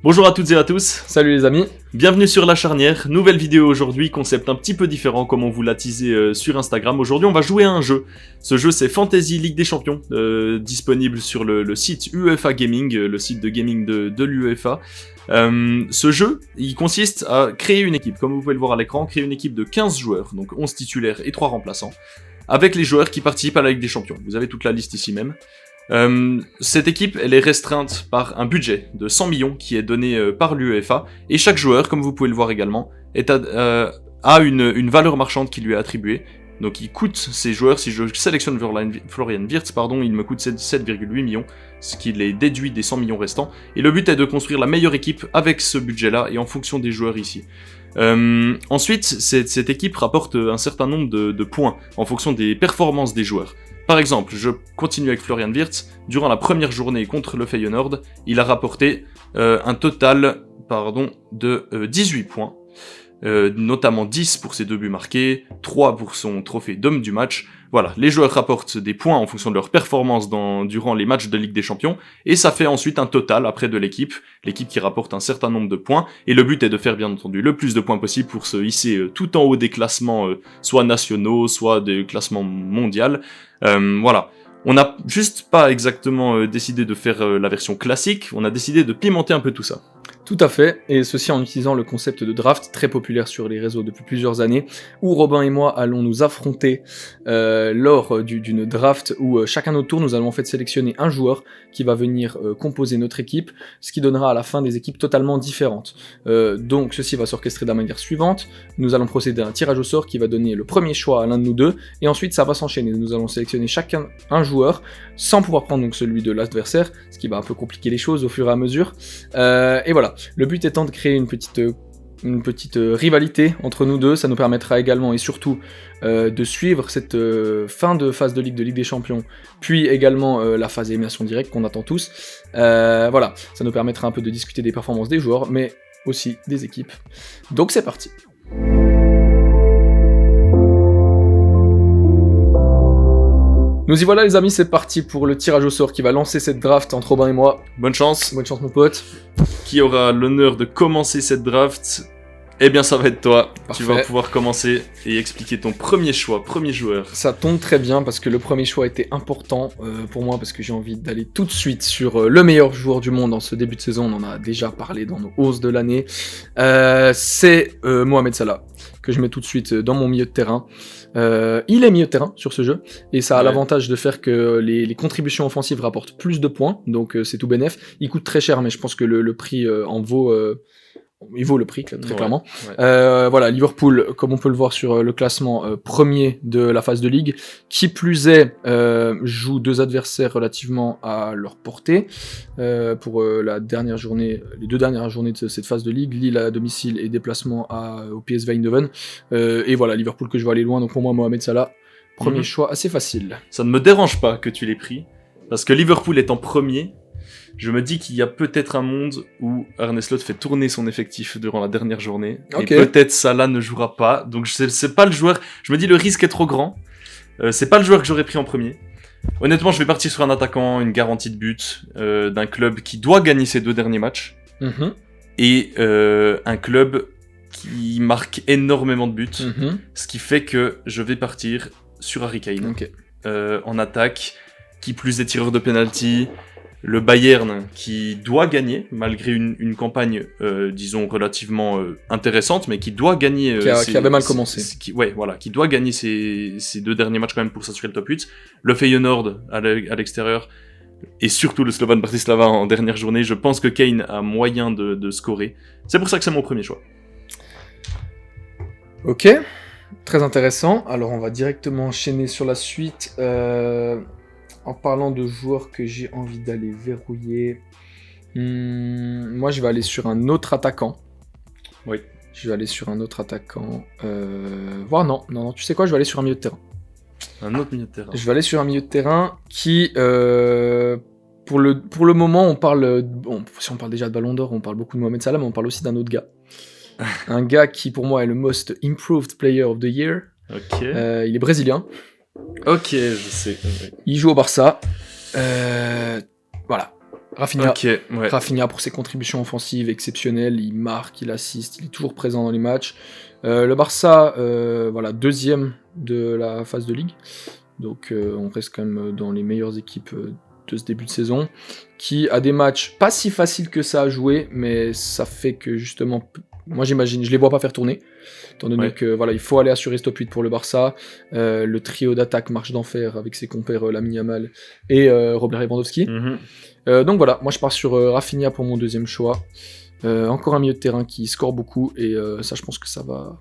Bonjour à toutes et à tous, Salut les amis. bienvenue sur La Charnière, nouvelle vidéo aujourd'hui, concept un petit peu différent comme on vous l'a teasé sur Instagram. Aujourd'hui on va jouer à un jeu, ce jeu c'est Fantasy Ligue des Champions, disponible sur le site UEFA Gaming, le site de gaming de l'UEFA. Ce jeu, il consiste à créer une équipe, comme vous pouvez le voir à l'écran, créer une équipe de 15 joueurs, donc 11 titulaires et 3 remplaçants, avec les joueurs qui participent à la Ligue des Champions. Vous avez toute la liste ici même. Cette équipe, elle est restreinte par un budget de 100 millions qui est donné par l'UEFA, et chaque joueur, comme vous pouvez le voir également, a une valeur marchande qui lui est attribuée. Donc il coûte, ces joueurs, si je sélectionne Florian Wirtz, il me coûte 7,8 millions, ce qui les déduit des 100 millions restants, et le but est de construire la meilleure équipe avec ce budget-là, et en fonction des joueurs ici. Ensuite, cette équipe rapporte un certain nombre de points, en fonction des performances des joueurs. Par exemple, je continue avec Florian Wirtz, durant la première journée contre le Feyenoord, il a rapporté un total de 18 points, notamment 10 pour ses 2 buts marqués, 3 pour son trophée d'homme du match. Voilà, les joueurs rapportent des points en fonction de leur performance durant les matchs de Ligue des Champions, et ça fait ensuite un total après de l'équipe qui rapporte un certain nombre de points, et le but est de faire bien entendu le plus de points possible pour se hisser tout en haut des classements, soit nationaux, soit des classements mondiaux. Voilà. On n'a juste pas exactement décidé de faire la version classique, on a décidé de pimenter un peu tout ça. Tout à fait, et ceci en utilisant le concept de draft, très populaire sur les réseaux depuis plusieurs années, où Robin et moi allons nous affronter lors d'une draft où chacun notre tour, nous allons en fait sélectionner un joueur qui va venir composer notre équipe, ce qui donnera à la fin des équipes totalement différentes. Donc ceci va s'orchestrer de la manière suivante, nous allons procéder à un tirage au sort qui va donner le premier choix à l'un de nous deux, et ensuite ça va s'enchaîner, nous allons sélectionner chacun un joueur, sans pouvoir prendre donc celui de l'adversaire, ce qui va un peu compliquer les choses au fur et à mesure, et voilà. Le but étant de créer une petite rivalité entre nous deux, ça nous permettra également et surtout de suivre cette fin de phase de Ligue des Champions, puis également la phase d'élimination directe qu'on attend tous. Voilà, ça nous permettra un peu de discuter des performances des joueurs, mais aussi des équipes. Donc c'est parti. Nous y voilà les amis, c'est parti pour le tirage au sort qui va lancer cette draft entre Robin et moi. Bonne chance. Bonne chance mon pote. Qui aura l'honneur de commencer cette draft? Eh bien ça va être toi. Parfait. Tu vas pouvoir commencer et expliquer ton premier choix, premier joueur. Ça tombe très bien parce que le premier choix était important pour moi parce que j'ai envie d'aller tout de suite sur le meilleur joueur du monde en ce début de saison, on en a déjà parlé dans nos hausses de l'année. C'est Mohamed Salah que je mets tout de suite dans mon milieu de terrain. Il est milieu de terrain sur ce jeu et ça a l'avantage de faire que les contributions offensives rapportent plus de points, donc c'est tout bénef. Il coûte très cher mais je pense que le prix en vaut... il vaut le prix, très clairement. Ouais. Voilà, Liverpool, comme on peut le voir sur le classement premier de la phase de Ligue, qui plus est, joue 2 adversaires relativement à leur portée pour la dernière journée, les 2 dernières journées de cette phase de Ligue, Lille à domicile et déplacement au PSV Eindhoven. Et voilà, Liverpool que je vais aller loin, donc pour moi, Mohamed Salah, premier choix assez facile. Ça ne me dérange pas que tu l'aies pris, parce que Liverpool est en premier. Je me dis qu'il y a peut-être un monde où Arne Slot fait tourner son effectif durant la dernière journée, et peut-être Salah ne jouera pas, donc c'est pas le joueur, je me dis le risque est trop grand, c'est pas le joueur que j'aurais pris en premier. Honnêtement, je vais partir sur un attaquant, une garantie de but, d'un club qui doit gagner ses 2 derniers matchs, et un club qui marque énormément de buts, ce qui fait que je vais partir sur Harry Kane, en attaque, qui plus est tireur de penalty. Le Bayern qui doit gagner, malgré une campagne, disons, relativement intéressante, mais qui doit gagner... qui avait mal commencé. Qui doit gagner ses 2 derniers matchs quand même pour s'assurer le top 8. Le Feyenoord à l'extérieur, et surtout le Slovan Bratislava en dernière journée. Je pense que Kane a moyen de scorer. C'est pour ça que c'est mon premier choix. Ok, très intéressant. Alors on va directement enchaîner sur la suite. En parlant de joueurs que j'ai envie d'aller verrouiller, moi je vais aller sur un autre attaquant. Oui. Je vais aller sur un autre attaquant. Non, tu sais quoi, je vais aller sur un milieu de terrain. Un autre milieu de terrain. Je vais aller sur un milieu de terrain qui, pour le moment, on parle... Bon, si on parle déjà de Ballon d'Or, on parle beaucoup de Mohamed Salah, mais on parle aussi d'un autre gars. Un gars qui, pour moi, est le Most Improved Player of the Year. Ok. Il est brésilien. Ok, je sais. Il joue au Barça. Voilà. Rafinha. Ok, ouais. Rafinha pour ses contributions offensives exceptionnelles, il marque, il assiste, il est toujours présent dans les matchs. Le Barça, voilà, deuxième de la phase de ligue, donc on reste quand même dans les meilleures équipes de ce début de saison, qui a des matchs pas si faciles que ça à jouer, mais ça fait que justement, moi j'imagine, je les vois pas faire tourner, étant donné que voilà, il faut aller assurer stop 8 pour le Barça. Le trio d'attaque marche d'enfer avec ses compères Lamine Yamal et Robert Lewandowski. Donc voilà, moi je pars sur Rafinha pour mon deuxième choix. Encore un milieu de terrain qui score beaucoup et ça je pense que ça va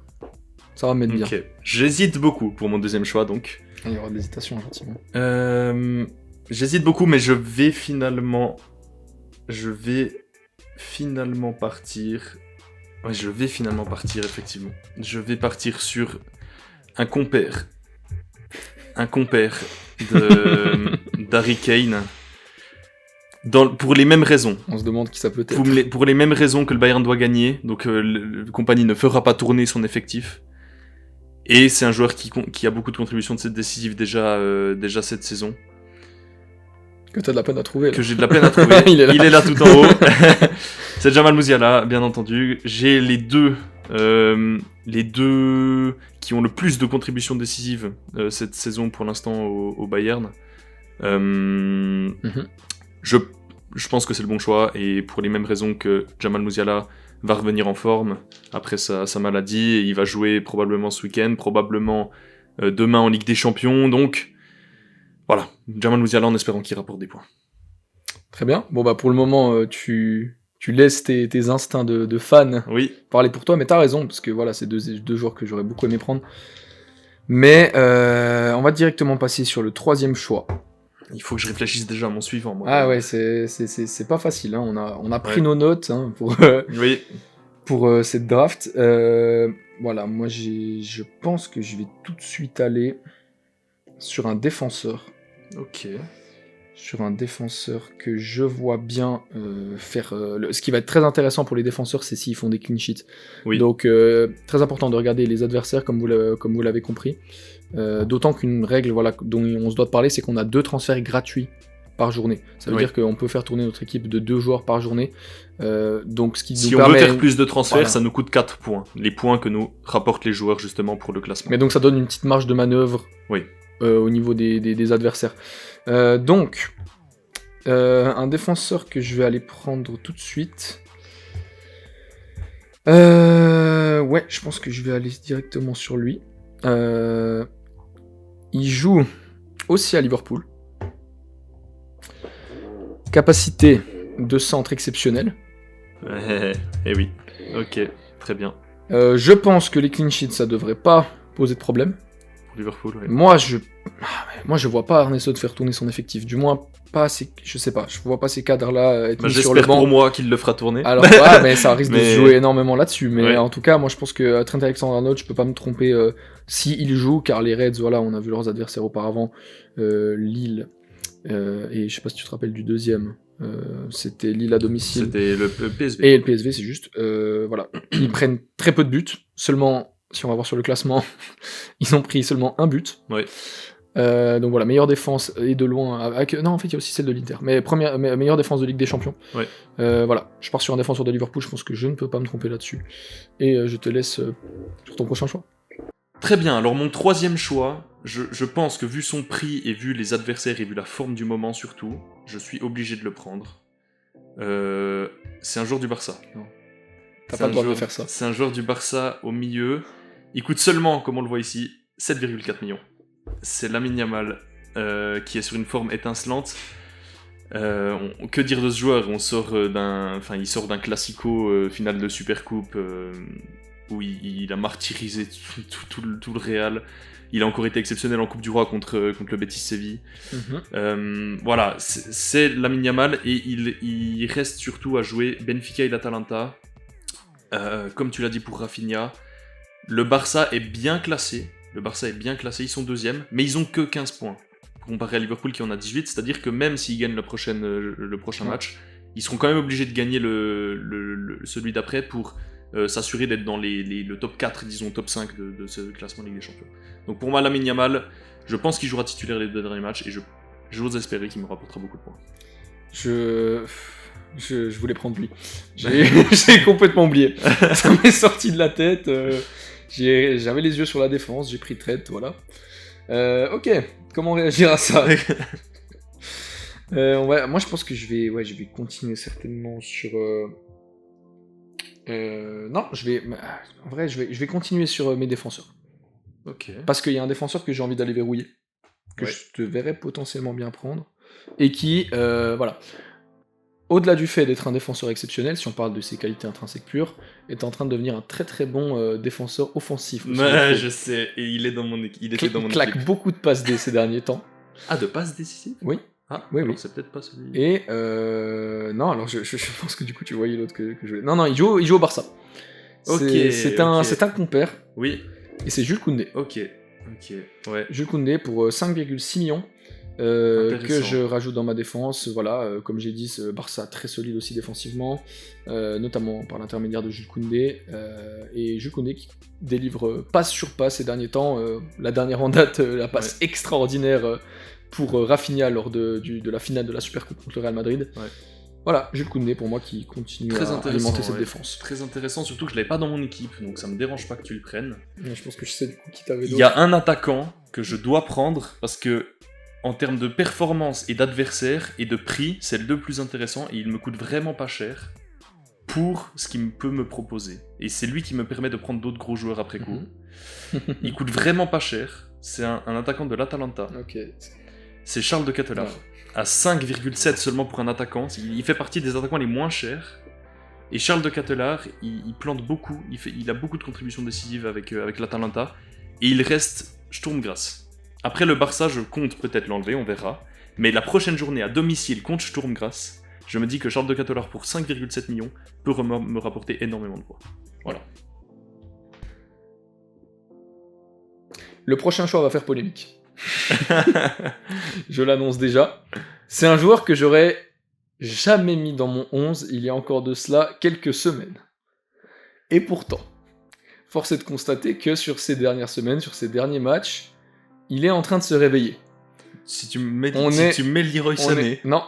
mettre bien. Ok, j'hésite beaucoup pour mon deuxième choix donc. Il y aura de l'hésitation gentiment. J'hésite beaucoup mais je vais finalement partir. Ouais, je vais finalement partir effectivement. Je vais partir sur un compère d'Harry Kane. Pour les mêmes raisons. On se demande qui ça peut être. Pour les mêmes raisons que le Bayern doit gagner, donc le compagnie ne fera pas tourner son effectif. Et c'est un joueur qui a beaucoup de contributions décisives déjà cette saison. Que t'as de la peine à trouver. Là. Que j'ai de la peine à trouver. Il est là tout en haut. C'est Jamal Musiala, bien entendu. J'ai les deux qui ont le plus de contributions décisives cette saison pour l'instant au Bayern. Je pense que c'est le bon choix, et pour les mêmes raisons que Jamal Musiala va revenir en forme après sa maladie, et il va jouer probablement ce week-end, probablement demain en Ligue des Champions, donc voilà, Jamal Musiala en espérant qu'il rapporte des points. Très bien, bon bah pour le moment tu laisses tes instincts de fan parler pour toi, mais t'as raison, parce que voilà, c'est deux joueurs que j'aurais beaucoup aimé prendre. Mais on va directement passer sur le troisième choix. Il faut que je réfléchisse déjà à mon suivant. Moi, ah ouais, c'est pas facile. Hein. On a pris nos notes hein, pour cette draft. Voilà, moi je pense que je vais tout de suite aller sur un défenseur. Ok. Sur un défenseur que je vois bien faire... ce qui va être très intéressant pour les défenseurs, c'est s'ils font des clean sheets. Oui. Donc très important de regarder les adversaires, comme vous l'avez compris. D'autant qu'une règle dont on se doit de parler, c'est qu'on a 2 transferts gratuits par journée. Ça veut dire qu'on peut faire tourner notre équipe de 2 joueurs par journée. Donc, ce qui si on veut faire plus de transferts, ça nous coûte 4 points. Les points que nous rapportent les joueurs justement pour le classement. Mais donc ça donne une petite marge de manœuvre au niveau des adversaires. Donc, un défenseur que je vais aller prendre tout de suite. Ouais, je pense que je vais aller directement sur lui. Il joue aussi à Liverpool. Capacité de centre exceptionnelle. Eh oui, ok, très bien. Je pense que les clean sheets, ça devrait pas poser de problème. Pour Liverpool, oui. Moi, je vois pas Ernesto de faire tourner son effectif. Du moins, pas ces... je sais pas, je vois pas ces cadres-là être mis sur le banc. J'espère pour moi qu'il le fera tourner. Alors, mais ça risque de se jouer énormément là-dessus. Mais en tout cas, moi, je pense que Trent Alexander-Arnold, je peux pas me tromper s'il joue, car les Reds, voilà, on a vu leurs adversaires auparavant, Lille, et je sais pas si tu te rappelles du deuxième. C'était Lille à domicile. C'était le PSV. Et le PSV, c'est juste. Voilà. Ils prennent très peu de buts. Seulement, si on va voir sur le classement, ils ont pris seulement 1 but. Oui. Donc voilà, meilleure défense et de loin. Non, en fait, il y a aussi celle de l'Inter. Mais meilleure défense de Ligue des Champions. Oui. Voilà, je pars sur un défenseur de Liverpool. Je pense que je ne peux pas me tromper là-dessus. Et je te laisse sur ton prochain choix. Très bien, alors mon troisième choix, je pense que vu son prix et vu les adversaires et vu la forme du moment surtout, je suis obligé de le prendre. C'est un joueur du Barça. Non. T'as pas le droit de faire ça. C'est un joueur du Barça au milieu. Il coûte seulement, comme on le voit ici, 7,4 millions. C'est Lamine Yamal qui est sur une forme étincelante. Que dire de ce joueur ? Il sort d'un classico finale de Supercoupe où il a martyrisé tout le Real. Il a encore été exceptionnel en Coupe du Roi contre le Betis Séville. Voilà, c'est Lamine Yamal et il reste surtout à jouer Benfica et l'Atalanta. Comme tu l'as dit pour Rafinha, le Barça est bien classé. Ils sont deuxième, mais ils ont que 15 points. Comparé à Liverpool qui en a 18, c'est-à-dire que même s'ils gagnent le prochain match, ils seront quand même obligés de gagner celui d'après pour s'assurer d'être dans le top 4, disons top 5 de ce classement Ligue des Champions. Donc pour moi, Lamine Yamal, je pense qu'il jouera titulaire les 2 derniers matchs et j'ose espérer qu'il me rapportera beaucoup de points. Je voulais prendre lui. J'ai complètement oublié. Ça m'est sorti de la tête. J'avais les yeux sur la défense, j'ai pris trade, voilà. Ok, comment réagir à ça? Moi je pense que je vais continuer certainement sur... non, en vrai, je vais continuer sur mes défenseurs. Ok. Parce qu'il y a un défenseur que j'ai envie d'aller verrouiller, que je te verrais potentiellement bien prendre, et qui, voilà, au-delà du fait d'être un défenseur exceptionnel, si on parle de ses qualités intrinsèques pures, est en train de devenir un très très bon défenseur offensif. Ouais, je sais, et il est dans mon équipe. Il était dans mon équipe. Claque beaucoup de passes D ces derniers temps. Ah, de passes décisives? Oui. Ah, oui, alors oui. c'est peut-être pas celui. Et non, alors je pense que du coup tu voyais l'autre que je voulais. Non, il joue au Barça. C'est un compère. Oui. Et c'est Jules Koundé. Ok, ouais. Jules Koundé pour 5,6 millions. Que je rajoute dans ma défense, voilà, comme j'ai dit, ce Barça très solide aussi défensivement, notamment par l'intermédiaire de Jules Koundé, et Jules Koundé qui délivre passe sur passe ces derniers temps, la dernière en date, la passe extraordinaire pour Rafinha lors de la finale de la Supercoupe contre le Real Madrid. Ouais. Voilà, Jules Koundé pour moi qui continue à alimenter cette défense. Très intéressant, surtout que je l'avais pas dans mon équipe, donc ça me dérange pas que tu le prennes. Ouais, je pense que je sais du coup qui t'avait. Il y a un attaquant que je dois prendre parce que en termes de performance et d'adversaire et de prix, c'est le plus intéressant et il me coûte vraiment pas cher pour ce qu'il peut me proposer. Et c'est lui qui me permet de prendre d'autres gros joueurs après coup. Il coûte vraiment pas cher. C'est un attaquant de l'Atalanta. Okay. C'est Charles de Ketelaere. Ouais. À 5,7 seulement pour un attaquant. Il fait partie des attaquants les moins chers. Et Charles de Ketelaere, il plante beaucoup. Il a beaucoup de contributions décisives avec l'Atalanta. Et il reste Sturm-Graz. Après le Barça, je compte peut-être l'enlever, on verra. Mais la prochaine journée à domicile contre Sturm-Graz, je me dis que Charles de Ketelaere pour 5,7 millions peut me rapporter énormément de points. Voilà. Le prochain choix va faire polémique. Je l'annonce déjà. C'est un joueur que j'aurais jamais mis dans mon 11 il y a encore de cela quelques semaines. Et pourtant, force est de constater que sur ces dernières semaines, sur ces derniers matchs, il est en train de se réveiller. Si tu mets Leroy Sané... Non,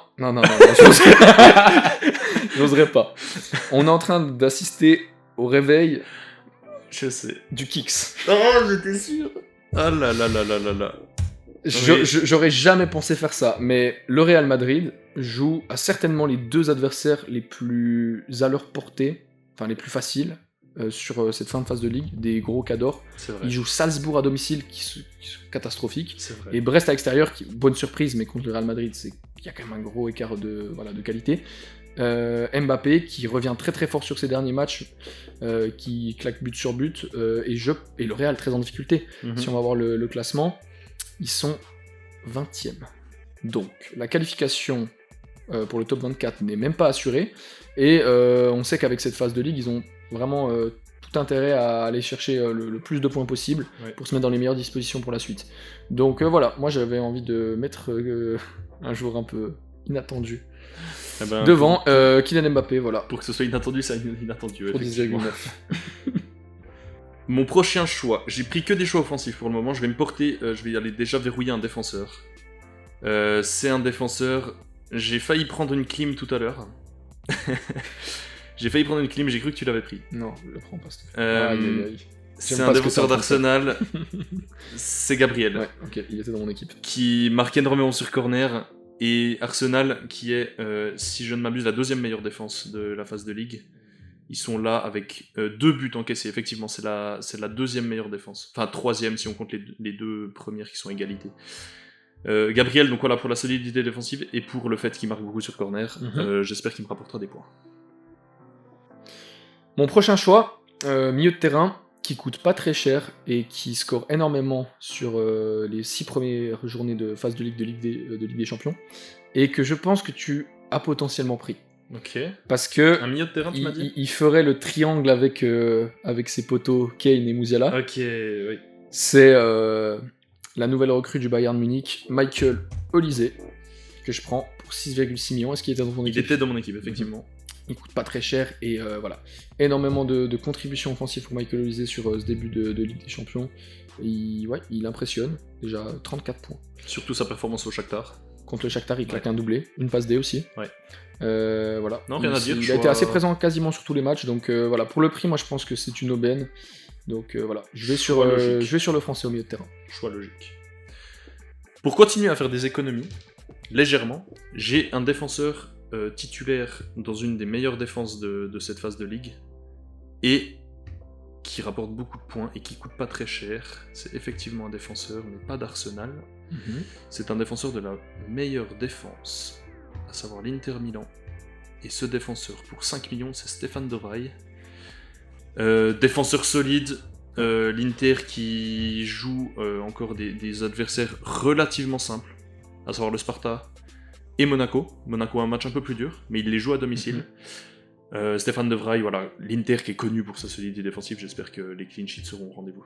j'oserais pas. On est en train d'assister au réveil du Kicks. Oh, j'étais sûr. Ah là là là là là là. J'aurais jamais pensé faire ça, mais le Real Madrid joue à certainement les deux adversaires les plus à leur portée, enfin les plus faciles, sur cette fin de phase de ligue, des gros cadors. Ils jouent Salzbourg à domicile, qui sont catastrophiques, et Brest à l'extérieur, qui bonne surprise, mais contre le Real Madrid, il y a quand même un gros écart de qualité. Mbappé qui revient très très fort sur ses derniers matchs, qui claque but sur but, et le Real très en difficulté. Si on va voir le classement, ils sont 20e. Donc la qualification pour le top 24 n'est même pas assurée, et on sait qu'avec cette phase de ligue, ils ont vraiment tout intérêt à aller chercher le plus de points possible pour se mettre dans les meilleures dispositions pour la suite. Donc voilà, moi j'avais envie de mettre un joueur un peu inattendu devant Kylian Mbappé, voilà. Pour que ce soit inattendu, c'est inattendu. Pour 10,9. Mon prochain choix, j'ai pris que des choix offensifs pour le moment, je vais me porter, je vais aller déjà verrouiller un défenseur. C'est un défenseur, j'ai failli prendre une clim tout à l'heure. J'ai cru que tu l'avais pris. Non, je le prends pas. C'est un défenseur d'Arsenal, c'est Gabriel. Ouais, ok, il était dans mon équipe. Qui marque énormément sur corner, et Arsenal qui est, si je ne m'abuse, la deuxième meilleure défense de la phase de ligue. Ils sont là avec 2 buts encaissés, effectivement, c'est la deuxième meilleure défense. Enfin, troisième si on compte les deux premières qui sont à égalité. Gabriel, donc voilà, pour la solidité défensive et pour le fait qu'il marque beaucoup sur corner, j'espère qu'il me rapportera des points. Mon prochain choix, milieu de terrain, qui coûte pas très cher et qui score énormément sur les 6 premières journées de phase de Ligue des Champions, et que je pense que tu as potentiellement pris. Ok. Parce que un milieu de terrain, tu m'as dit il ferait le triangle avec ses potos Kane et Musiala. Ok, oui. C'est la nouvelle recrue du Bayern Munich, Michael Olise, que je prends pour 6,6 millions. Est-ce qu'il était dans ton équipe ? Il était dans mon équipe, effectivement. Il coûte pas très cher, et voilà. Énormément de contributions offensives pour Michael Olise sur ce début de Ligue des Champions. Il impressionne, déjà 34 points. Surtout sa performance au Shakhtar. contre le Shakhtar, il claque un doublé, une passe D aussi. Ouais. Voilà. Non, rien à dire. Il a été assez présent quasiment sur tous les matchs, donc voilà, pour le prix, moi je pense que c'est une aubaine. Donc voilà, je vais sur le français au milieu de terrain. Choix logique. Pour continuer à faire des économies, légèrement, j'ai un défenseur titulaire dans une des meilleures défenses de cette phase de ligue, et qui rapporte beaucoup de points et qui coûte pas très cher. C'est effectivement un défenseur, mais pas d'Arsenal. C'est un défenseur de la meilleure défense, à savoir l'Inter Milan. Et ce défenseur, pour 5 millions, c'est Stéphane de Vrij. Défenseur solide, l'Inter qui joue encore des adversaires relativement simples, à savoir le Sparta et Monaco. Monaco a un match un peu plus dur, mais il les joue à domicile. Stéphane de Vrij, voilà, l'Inter qui est connu pour sa solidité défensive, j'espère que les clean sheets seront au rendez-vous.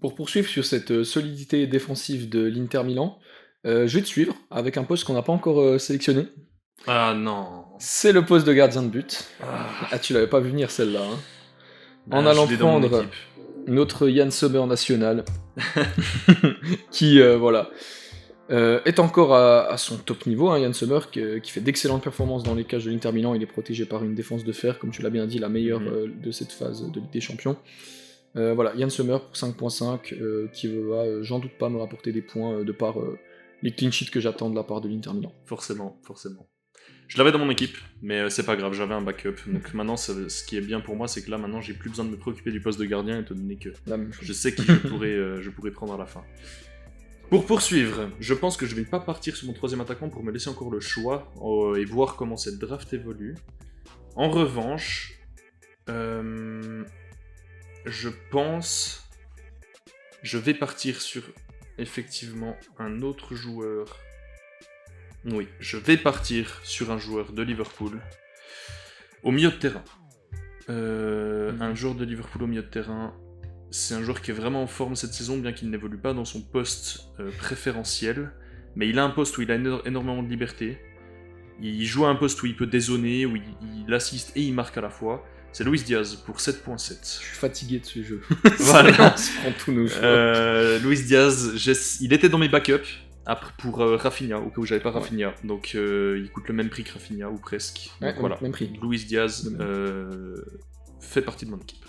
Pour poursuivre sur cette solidité défensive de l'Inter Milan, je vais te suivre avec un poste qu'on n'a pas encore sélectionné. Ah non. C'est le poste de gardien de but. Ah, tu l'avais pas vu venir celle-là. Hein. En allant prendre notre Yann Sommer national, qui voilà, est encore à son top niveau. Hein, Yann Sommer qui fait d'excellentes performances dans les cages de l'Inter Milan. Il est protégé par une défense de fer, comme tu l'as bien dit, la meilleure de cette phase de Ligue des Champions. Voilà, Yann Sommer pour 5.5 qui va, j'en doute pas, me rapporter des points de par les clean sheets que j'attends de la part de l'Inter Milan. Forcément. Je l'avais dans mon équipe, mais c'est pas grave, j'avais un backup. Donc maintenant, ce qui est bien pour moi, c'est que là, maintenant, j'ai plus besoin de me préoccuper du poste de gardien, étant donné que je sais qui je pourrais prendre à la fin. Pour poursuivre, je pense que je vais pas partir sur mon troisième attaquant pour me laisser encore le choix et voir comment cette draft évolue. En revanche, je pense... Je vais partir sur, effectivement, un autre joueur... Oui, je vais partir sur un joueur de Liverpool au milieu de terrain. Un joueur de Liverpool au milieu de terrain, c'est un joueur qui est vraiment en forme cette saison, bien qu'il n'évolue pas dans son poste préférentiel. Mais il a un poste où il a énormément de liberté. Il joue à un poste où il peut dézonner, où il assiste et il marque à la fois. C'est Luis Diaz pour 7.7. Je suis fatigué de ce jeu. Voilà. On se prend tous nos choix. Luis Diaz, il était dans mes backups. Après, pour Rafinha, au cas où j'avais pas Rafinha. Donc il coûte le même prix que Rafinha, ou presque. Donc voilà, même prix. Luis Diaz fait partie de mon équipe.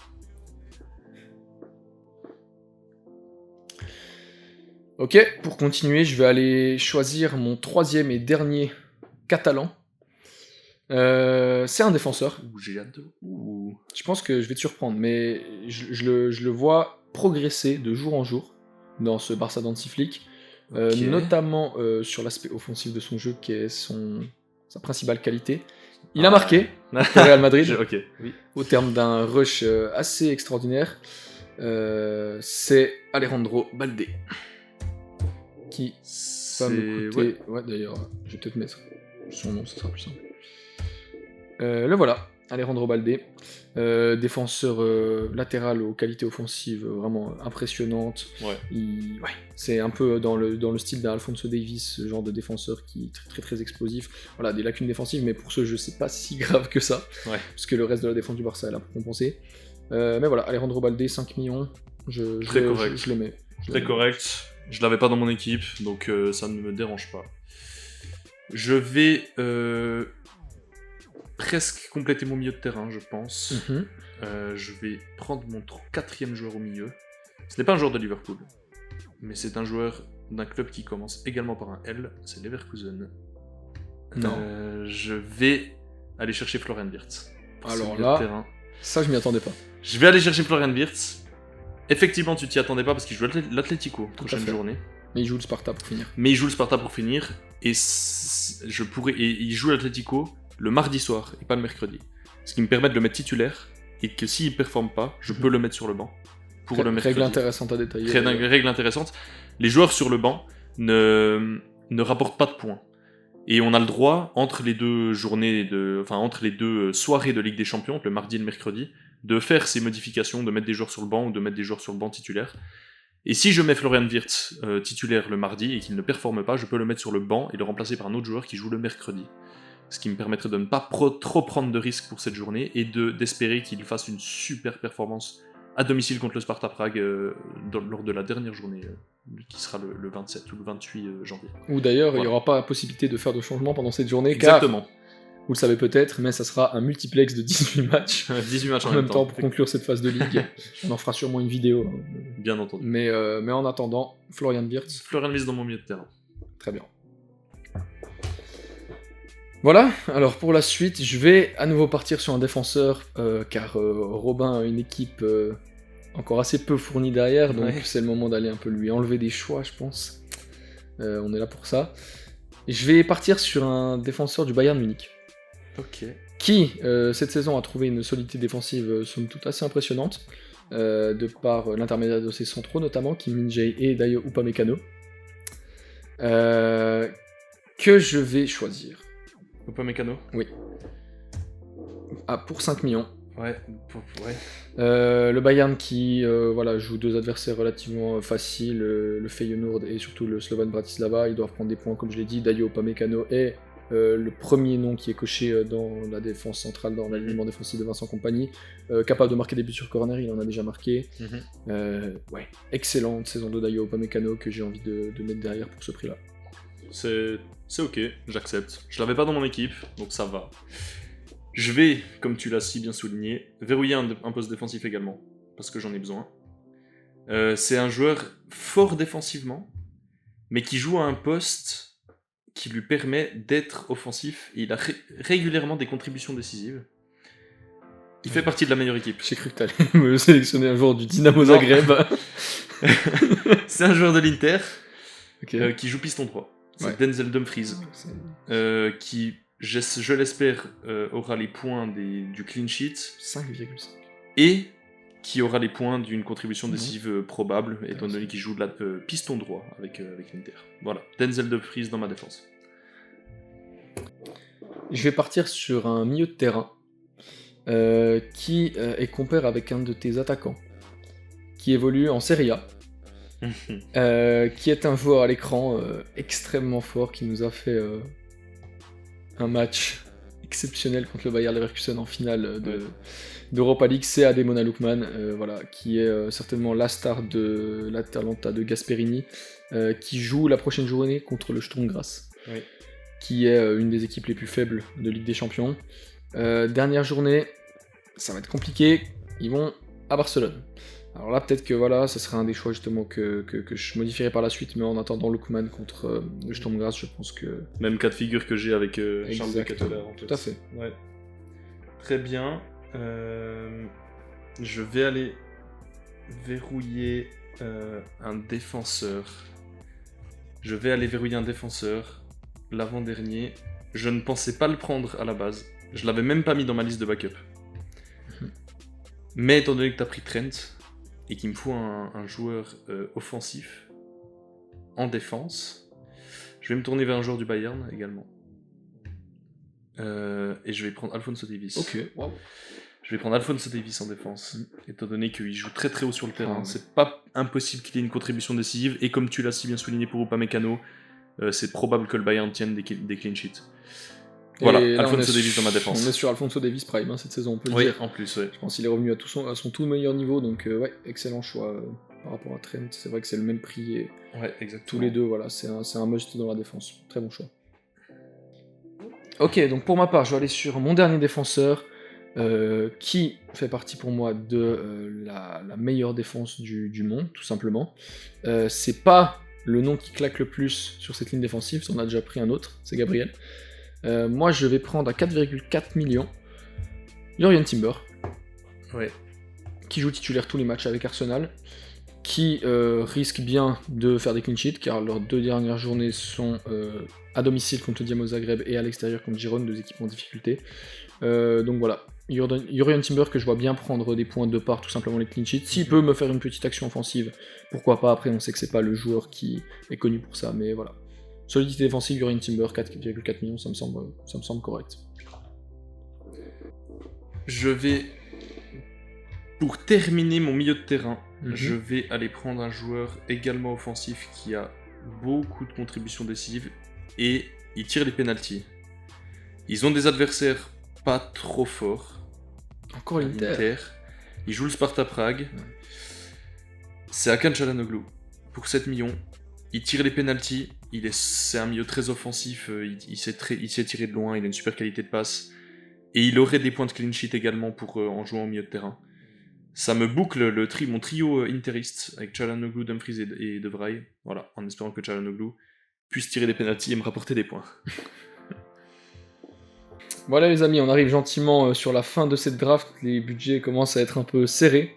Ok, pour continuer, je vais aller choisir mon troisième et dernier catalan. C'est un défenseur. J'ai hâte de... Je pense que je vais te surprendre, mais je le vois progresser de jour en jour dans ce Barça d'Antiflick. Okay. Notamment sur l'aspect offensif de son jeu qui est sa principale qualité. Il a marqué au Real Madrid oui. Au terme d'un rush assez extraordinaire. C'est Alejandro Balde qui va me coûter... Ouais, d'ailleurs, je vais peut-être mettre son nom, ça sera plus simple. Le voilà, Alejandro Balde, défenseur latéral aux qualités offensives vraiment impressionnantes. C'est un peu dans le style d'Alphonso Davies, ce genre de défenseur qui est très très, très explosif. Voilà, des lacunes défensives, mais pour ce jeu, c'est pas si grave que ça, parce que le reste de la défense du Barça est là pour compenser. Mais voilà, Alejandro Balde, 5 millions, je le mets. Très correct, je l'avais pas dans mon équipe, donc ça ne me dérange pas. Je vais... presque compléter mon milieu de terrain, je pense. Je vais prendre mon quatrième joueur au milieu. Ce n'est pas un joueur de Liverpool, mais c'est un joueur d'un club qui commence également par un L, c'est Leverkusen. Je vais aller chercher Florian Wirtz. Alors là, ça je m'y attendais pas. Je vais aller chercher Florian Wirtz. Effectivement, tu t'y attendais pas parce qu'il joue l'Atlético prochaine journée. Mais il joue le Sparta pour finir. Et il joue l'Atlético le mardi soir et pas le mercredi. Ce qui me permet de le mettre titulaire et que s'il ne performe pas, je peux le mettre sur le banc pour le mercredi. Règle intéressante à détailler. Règle intéressante. Les joueurs sur le banc ne rapportent pas de points. Et on a le droit, entre les deux entre les deux soirées de Ligue des Champions, le mardi et le mercredi, de faire ces modifications, de mettre des joueurs sur le banc ou de mettre des joueurs sur le banc titulaire. Et si je mets Florian Wirtz titulaire le mardi et qu'il ne performe pas, je peux le mettre sur le banc et le remplacer par un autre joueur qui joue le mercredi. Ce qui me permettrait de ne pas trop prendre de risques pour cette journée et d'espérer qu'il fasse une super performance à domicile contre le Sparta Prague lors de la dernière journée qui sera le 27 ou le 28 janvier. Ou d'ailleurs, il n'y Voilà. aura pas possibilité de faire de changement pendant cette journée, car, Exactement. vous le savez peut-être, mais ça sera un multiplex de 18 matchs 18 matchs en même temps pour conclure cette phase de ligue. On en fera sûrement une vidéo. Bien entendu. Mais en attendant, Florian Wirtz, Florian Wirtz dans mon milieu de terrain. très bien. Voilà, alors pour la suite, je vais à nouveau partir sur un défenseur, car Robin a une équipe encore assez peu fournie derrière, donc Ouais. c'est le moment d'aller un peu lui enlever des choix, je pense. On est là pour ça. Je vais partir sur un défenseur du Bayern Munich, Ok. qui cette saison a trouvé une solidité défensive somme toute assez impressionnante, de par l'intermédiaire de ses centraux notamment, Kim Min-jae et Dayo Upamecano, que je vais choisir. Upamecano. Pour 5 millions. Ouais. Le Bayern qui joue deux adversaires relativement faciles, le Feyenoord et surtout le Slovan Bratislava. Ils doivent prendre des points, comme je l'ai dit. Dayo Upamecano est le premier nom qui est coché dans la défense centrale, dans l'alignement défensif de Vincent Kompany. Capable de marquer des buts sur corner, il en a déjà marqué. Excellente saison de Dayo Upamecano que j'ai envie de mettre derrière pour ce prix-là. C'est ok, j'accepte. Je l'avais pas dans mon équipe, donc ça va. Je vais, comme tu l'as si bien souligné, verrouiller un poste défensif également, parce que j'en ai besoin. C'est un joueur fort défensivement, mais qui joue à un poste qui lui permet d'être offensif, et il a régulièrement des contributions décisives. Il fait partie de la meilleure équipe. J'ai cru que t'allais me sélectionner un joueur du Dynamo Non. Zagreb. C'est un joueur de l'Inter Ok. qui joue piston droit. C'est Ouais. Denzel Dumfries, qui, je l'espère, aura les points du clean sheet 5,5. et qui aura les points d'une contribution Mhm. décisive probable, étant donné qu'il joue de la piston droit avec l'Inter. Voilà, Denzel Dumfries dans ma défense. Je vais partir sur un milieu de terrain qui est compère avec un de tes attaquants, qui évolue en Serie A, qui est un joueur à l'écran extrêmement fort, qui nous a fait un match exceptionnel contre le Bayer Leverkusen en finale d'Europa League. C'est Ademola Lookman, qui est certainement la star de l'Atalanta de Gasperini, qui joue la prochaine journée contre le Sturm Graz, qui est une des équipes les plus faibles de Ligue des Champions. Dernière journée, ça va être compliqué, ils vont à Barcelone. Alors là, peut-être que ça serait un des choix justement que je modifierai par la suite, mais en attendant Lookman contre le Sturm Graz, je pense que... Même cas de figure que j'ai avec Charles de Exactement, Ketelaere, en fait. tout à fait. Ouais. Très bien. Je vais aller verrouiller un défenseur. L'avant-dernier. Je ne pensais pas le prendre à la base. Je l'avais même pas mis dans ma liste de backup. Mais étant donné que tu as pris Trent, et qu'il me faut un joueur offensif en défense, je vais me tourner vers un joueur du Bayern également. Et je vais prendre Alphonso Davies. Ok, wow. Je vais prendre Alphonso Davies en défense, étant donné qu'il joue très très haut sur le terrain. Ah, ouais. C'est pas impossible qu'il ait une contribution décisive, et comme tu l'as si bien souligné pour Upamecano, c'est probable que le Bayern tienne des clean sheets. Voilà, Et là, Alphonso on est Davies dans ma défense. On est sur Alphonso Davies Prime cette saison, on peut le Oui, dire. en plus, ouais. Je pense qu'il est revenu à son tout meilleur niveau, donc excellent choix par rapport à Trent. C'est vrai que c'est le même prix et Ouais, exactement. tous les deux, c'est un must dans la défense. Très bon choix. Ok, donc pour ma part, je vais aller sur mon dernier défenseur, qui fait partie pour moi de la meilleure défense du monde, tout simplement. C'est pas le nom qui claque le plus sur cette ligne défensive, on a déjà pris un autre, c'est Gabriel. Moi, je vais prendre à 4,4 millions Jurrien Timber, Ouais. qui joue titulaire tous les matchs avec Arsenal, qui risque bien de faire des clean sheets, car leurs deux dernières journées sont à domicile contre le Dynamo Zagreb et à l'extérieur contre Girone, deux équipes en difficulté. Donc voilà, Jurrien Timber que je vois bien prendre des points de part, tout simplement les clean sheets. S'il peut me faire une petite action offensive, pourquoi pas. Après, on sait que c'est pas le joueur qui est connu pour ça, mais voilà. Solidité défensive, Jurrien Timber, 4,4 millions, ça me semble correct. Je vais, pour terminer mon milieu de terrain, Mhm. je vais aller prendre un joueur également offensif qui a beaucoup de contributions décisives et il tire les pénaltys. Ils ont des adversaires pas trop forts. Encore l'Inter. Ils jouent le Sparta Prague. C'est Hakan Çalhanoğlu. pour 7 millions. Il tire les pénaltys. C'est un milieu très offensif. Il sait tirer de loin. Il a une super qualité de passe. Et il aurait des points de clean sheet également en jouant au milieu de terrain. Ça me boucle mon trio interiste avec Çalhanoğlu, Dumfries et De Vrij. Voilà, en espérant que Çalhanoğlu puisse tirer des pénaltys et me rapporter des points. Voilà les amis, on arrive gentiment sur la fin de cette draft. Les budgets commencent à être un peu serrés.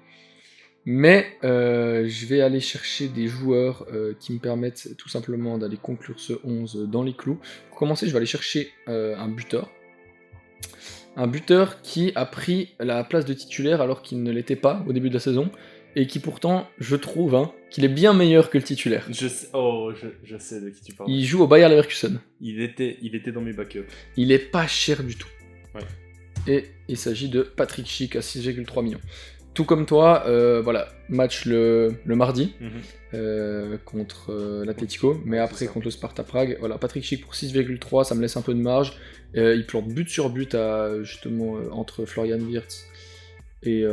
Mais je vais aller chercher des joueurs qui me permettent tout simplement d'aller conclure ce 11 dans les clous. Pour commencer, je vais aller chercher un buteur. Un buteur qui a pris la place de titulaire alors qu'il ne l'était pas au début de la saison. Et qui pourtant, je trouve, qu'il est bien meilleur que le titulaire. Je sais de qui tu parles. Il joue au Bayer Leverkusen. Il était dans mes backups. Il est pas cher du tout. Ouais. Et il s'agit de Patrick Schick à 6,3 millions. Tout comme toi, voilà, match le mardi contre l'Atlético, mais après contre le Sparta Prague. Voilà, Patrick Schick pour 6,3, ça me laisse un peu de marge. Il plante but sur but justement entre Florian Wirtz et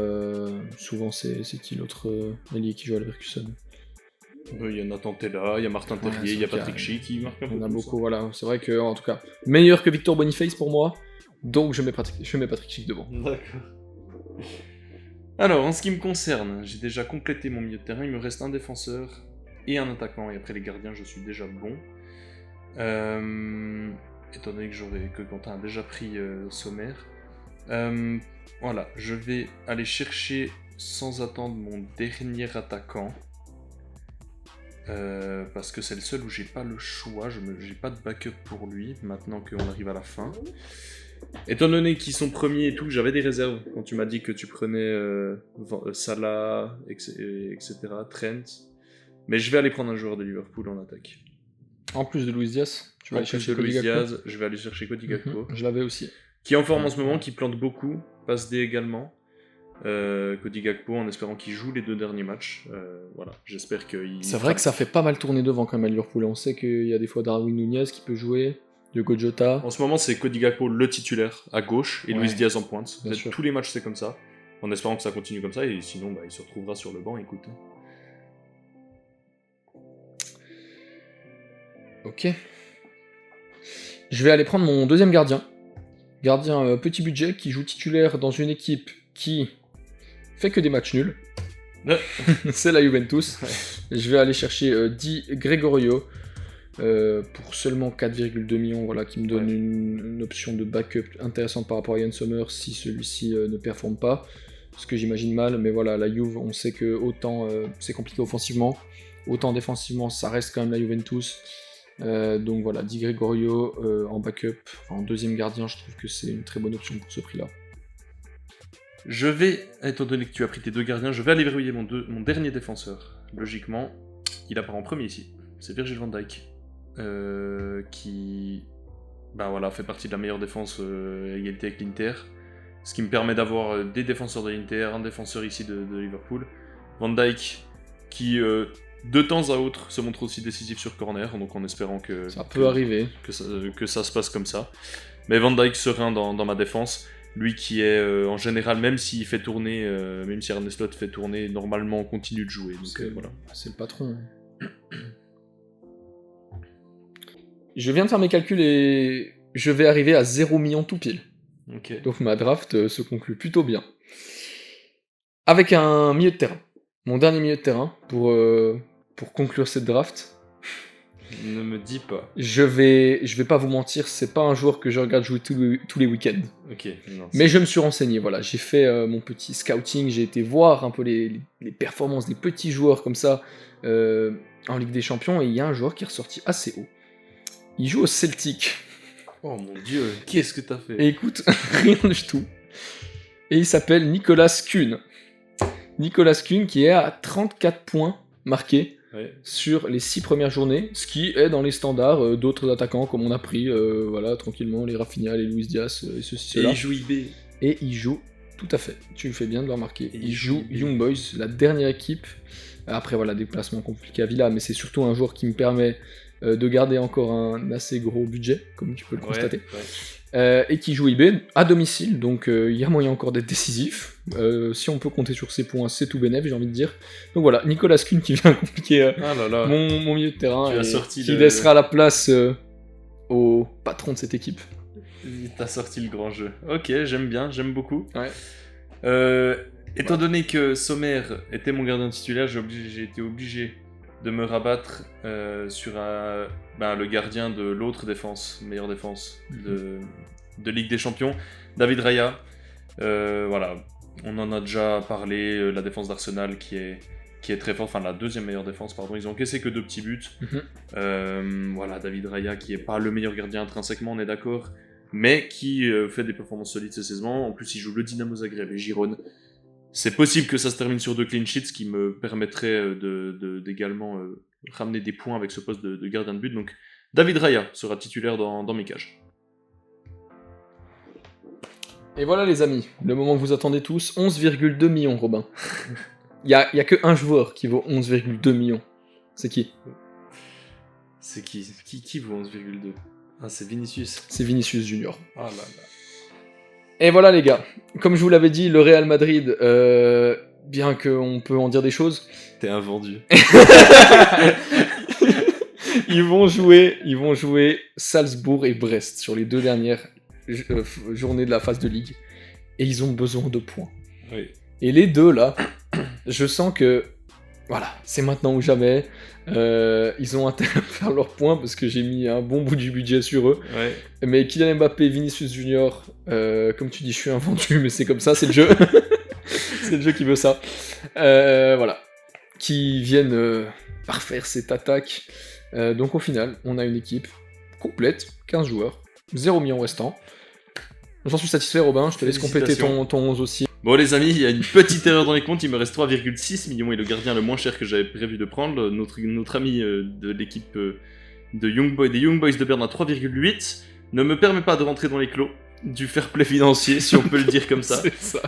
souvent c'est qui l'autre allié qui joue à Leverkusen. Il y a Nathan Tella, il y a Martin Terrier, il y a Patrick Schick qui marque un peu. Il y en a beaucoup, voilà. C'est vrai que en tout cas, meilleur que Victor Boniface pour moi, donc je mets Patrick Schick devant. D'accord. Alors, en ce qui me concerne, j'ai déjà complété mon milieu de terrain, il me reste un défenseur et un attaquant, et après les gardiens, je suis déjà bon. Étant donné que Quentin a déjà pris sommaire. Voilà, je vais aller chercher sans attendre mon dernier attaquant. Parce que c'est le seul où j'ai pas le choix, j'ai pas de backup pour lui, maintenant qu'on arrive à la fin. Étant donné qu'ils sont premiers et tout, j'avais des réserves quand tu m'as dit que tu prenais Salah, etc., Trent. Mais je vais aller prendre un joueur de Liverpool en attaque. En plus de Luis Diaz, tu vas aller chercher Cody Gakpo. Je vais aller chercher Cody Gakpo. Je l'avais aussi. Qui est en forme en ce moment, qui plante beaucoup, passe D également. Cody Gakpo en espérant qu'il joue les 2 derniers matchs. Voilà, j'espère qu'il... C'est vrai que ça fait pas mal tourner devant quand même à Liverpool. On sait qu'il y a des fois Darwin Nunez qui peut jouer. Diogo Jota. En ce moment, c'est Cody Gakpo le titulaire à gauche et Luis Diaz en pointe. Tous les matchs, c'est comme ça. En espérant que ça continue comme ça, et sinon, il se retrouvera sur le banc, écoute. Ok. Je vais aller prendre mon deuxième gardien. Gardien petit budget qui joue titulaire dans une équipe qui fait que des matchs nuls. C'est la Juventus. Je vais aller chercher Di Gregorio. Pour seulement 4,2 millions, voilà, qui me donne une option de backup intéressante par rapport à Yann Sommer si celui-ci ne performe pas, ce que j'imagine mal, mais voilà, la Juve, on sait que autant c'est compliqué offensivement, autant défensivement ça reste quand même la Juventus, donc voilà, Di Gregorio en backup, en deuxième gardien, je trouve que c'est une très bonne option pour ce prix-là. Je vais, étant donné que tu as pris tes 2 gardiens, je vais aller verrouiller mon dernier défenseur. Logiquement, il apparaît en premier ici, c'est Virgil van Dijk. Qui fait partie de la meilleure défense à égalité avec l'Inter, ce qui me permet d'avoir des défenseurs de l'Inter, un défenseur ici de Liverpool. Van Dijk qui de temps à autre se montre aussi décisif sur corner, donc en espérant que ça peut arriver, que ça se passe comme ça. Mais Van Dijk serein dans ma défense, lui qui est en général, même s'il fait tourner, même si Arne Slot fait tourner, normalement on continue de jouer. Donc voilà. C'est le patron. Je viens de faire mes calculs et je vais arriver à 0 million tout pile. Okay. Donc ma draft se conclut plutôt bien. Avec un milieu de terrain. Mon dernier milieu de terrain pour conclure cette draft. Ne me dis pas. Je vais pas vous mentir, c'est pas un joueur que je regarde jouer tous les week-ends. Ok. Non, mais je me suis renseigné, voilà. J'ai fait mon petit scouting, j'ai été voir un peu les performances des petits joueurs comme ça en Ligue des Champions, et il y a un joueur qui est ressorti assez haut. Il joue au Celtic. Oh mon dieu, qu'est-ce que t'as fait? Et écoute, rien du tout. Et il s'appelle Nicolas Kuhn. Nicolas Kuhn qui est à 34 points marqués sur les 6 premières journées, ce qui est dans les standards d'autres attaquants comme on a pris, voilà, tranquillement, les Rafinha, les Luis Diaz et ceci, cela. Et il joue IB. Et il joue, tout à fait, tu fais bien de le remarquer. Il joue Young Boys, la dernière équipe. Après voilà, déplacement compliqué à Villa, mais c'est surtout un joueur qui me permet de garder encore un assez gros budget, comme tu peux le constater. Ouais. Et qui joue IB à domicile, donc il y a moyen encore d'être décisif. Si on peut compter sur ses points, c'est tout bénef, j'ai envie de dire. Donc voilà, Nicolas Kuhn qui vient compliquer mon milieu de terrain, qui laissera la place au patron de cette équipe. T'as sorti le grand jeu. Ok, j'aime bien, j'aime beaucoup. Ouais. Étant donné que Sommer était mon gardien titulaire, j'ai été obligé de me rabattre sur le gardien de l'autre défense, meilleure défense de Ligue des Champions, David Raya. Voilà, on en a déjà parlé, la défense d'Arsenal qui est très forte, enfin la deuxième meilleure défense, pardon, ils ont encaissé que 2 petits buts. Voilà, David Raya qui est pas le meilleur gardien intrinsèquement, on est d'accord, mais qui fait des performances solides ces saisons. En plus, il joue le Dynamo Zagreb et Girone. C'est possible que ça se termine sur 2 clean sheets, ce qui me permettrait d'également ramener des points avec ce poste de gardien de but. Donc David Raya sera titulaire dans mes cages. Et voilà les amis, le moment que vous attendez tous, 11,2 millions Robin. Il y a que un joueur qui vaut 11,2 millions. C'est qui ? C'est qui vaut 11,2 ? Ah, c'est Vinicius. C'est Vinicius Junior. Ah là là. Et voilà les gars, comme je vous l'avais dit, le Real Madrid, bien qu'on peut en dire des choses... T'es un vendu. ils vont jouer Salzbourg et Brest sur les 2 dernières journées de la phase de Ligue. Et ils ont besoin de points. Oui. Et les 2 là, je sens que... Voilà, c'est maintenant ou jamais. Ils ont intérêt à faire leurs points parce que j'ai mis un bon bout du budget sur eux. Ouais. Mais Kylian Mbappé, Vinicius Junior, comme tu dis, je suis un vendu, mais c'est comme ça, c'est le jeu. C'est le jeu qui veut ça. Voilà. Qui viennent parfaire cette attaque. Donc au final, on a une équipe complète, 15 joueurs, 0 million restant. J'en suis satisfait, Robin, je te laisse compléter ton 11 aussi. Bon les amis, il y a une petite erreur dans les comptes, il me reste 3,6 millions et le gardien le moins cher que j'avais prévu de prendre, notre ami de l'équipe des Young Boys de Berne à 3,8, ne me permet pas de rentrer dans les clos du fair play financier, si on peut le dire comme ça. C'est ça.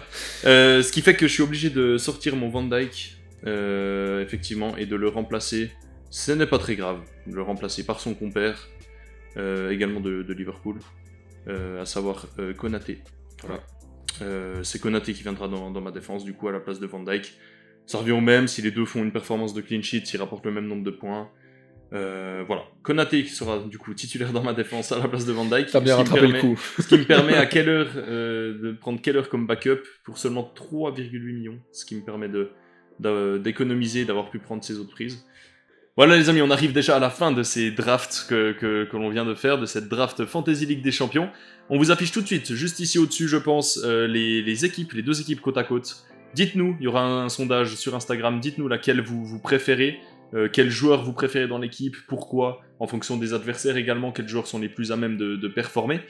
Ce qui fait que je suis obligé de sortir mon Van Dijk, effectivement, et de le remplacer. Ce n'est pas très grave, de le remplacer par son compère, également de Liverpool, à savoir Konaté. Voilà. C'est Konaté qui viendra dans ma défense, du coup, à la place de Van Dijk. Ça revient au même, si les deux font une performance de clean sheet, ils rapportent le même nombre de points. Voilà. Konaté qui sera du coup titulaire dans ma défense à la place de Van Dijk. T'as bien rattrapé le coup. Ce qui me permet à Keller de prendre Keller comme backup pour seulement 3,8 millions. Ce qui me permet d'économiser et d'avoir pu prendre ses autres prises. Voilà les amis, on arrive déjà à la fin de ces drafts que l'on vient de faire, de cette draft Fantasy League des Champions. On vous affiche tout de suite, juste ici au-dessus je pense, les équipes, les 2 équipes côte à côte. Dites-nous, il y aura un sondage sur Instagram, dites-nous laquelle vous préférez, quels joueurs vous préférez dans l'équipe, pourquoi, en fonction des adversaires également, quels joueurs sont les plus à même de performer.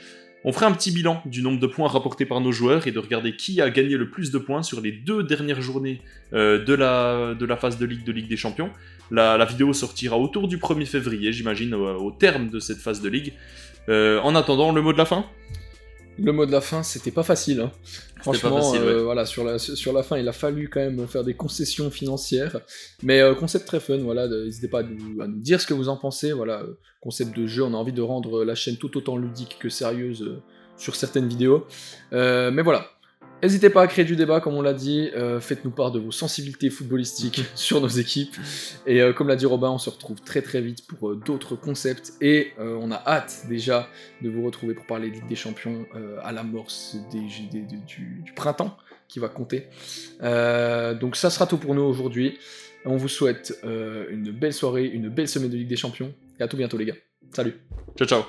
On fera un petit bilan du nombre de points rapportés par nos joueurs et de regarder qui a gagné le plus de points sur les 2 dernières journées de la phase de Ligue des Champions. La vidéo sortira autour du 1er février, j'imagine, au terme de cette phase de Ligue. En attendant, le mot de la fin ? Le mot de la fin, c'était pas facile. Hein. Franchement, pas facile, ouais. voilà, sur la fin, il a fallu quand même faire des concessions financières. Mais concept très fun, voilà, n'hésitez pas à nous dire ce que vous en pensez. Voilà, concept de jeu, on a envie de rendre la chaîne tout autant ludique que sérieuse sur certaines vidéos. Mais voilà. N'hésitez pas à créer du débat, comme on l'a dit, faites-nous part de vos sensibilités footballistiques sur nos équipes, et comme l'a dit Robin, on se retrouve très très vite pour d'autres concepts, et on a hâte déjà de vous retrouver pour parler de Ligue des Champions à l'amorce du printemps qui va compter. Donc ça sera tout pour nous aujourd'hui, on vous souhaite une belle soirée, une belle semaine de Ligue des Champions, et à tout bientôt les gars, salut. Ciao ciao.